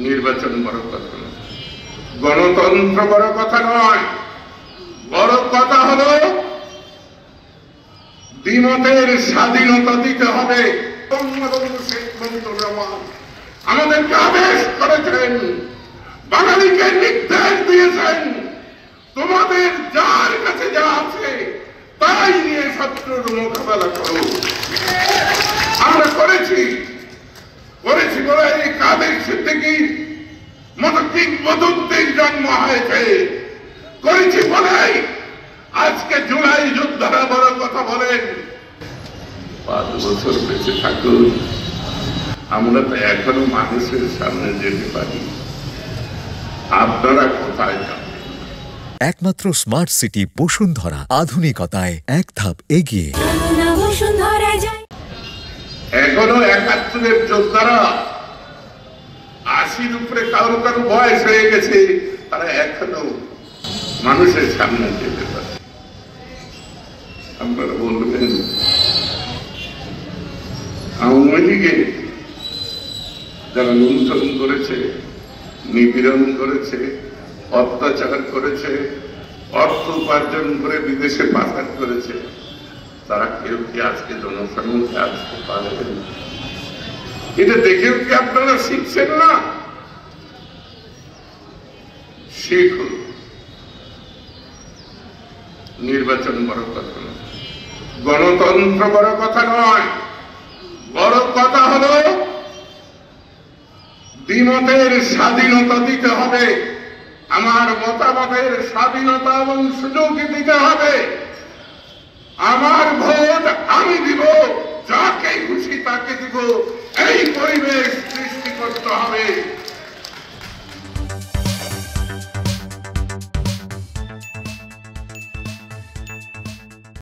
নির্বাচন বড় কথা নয়, গণতন্ত্র বড় কথা নয়। বড় কথা হলো দ্বিমতের স্বাধীনতা দিতে হবে। শেখ মুজিবুর রহমান আমাদেরকে আদেশ করেছেন, বাঙালিকে নির্দেশ দিয়েছেন, তোমাদের যার কাছে যা আছে তাই নিয়ে শত্রুর মোকাবেলা করো। আমরা করেছি বলে এই কাদের সিদ্দিকীর মতো কিংবদন্তির জন্ম হয়েছে। করেছি বলেই আজকে জুলাই যোদ্ধারা বড় কথা বলেন। 5 বছর বেঁচে থাকুন, আমরা তো এখনো মানুষের সামনে যেতে পারি, আপনারা কোথায় যাবেন? একমাত্র স্মার্ট সিটি বসুন্ধরা, আধুনিকতায় এক ধাপ এগিয়ে। এখনো 71-এর যোদ্ধারা 80-র উপরে কারো কারো বয়স হয়ে গেছে, তারা এখনো মানুষের সামনে যেতে পারে। আপনারা বলবেন আওয়ামী লীগে যারা লুণ্ঠন করেছে, নিপীড়ন করেছে, অত্যাচার করেছে, অর্থ উপার্জন করে বিদেশে পাচার করেছে, তারা কেউ কি আজকে জনসম্মুখে আসতে পারবেন? এটা দেখেও কি আপনারা শিখছেন না? শিখুন। নির্বাচন বড় কথা নয়, গণতন্ত্র বড় কথা নয়। বড় কথা হলো দ্বিমতের স্বাধীনতা দিতে হবে, আমার মতামতের স্বাধীনতা এবং সুযোগ দিতে হবে। আমার ভোট আমি দিব, যাকে খুশি তাকে দিব, এই পরিবেশ সৃষ্টি করতে হবে।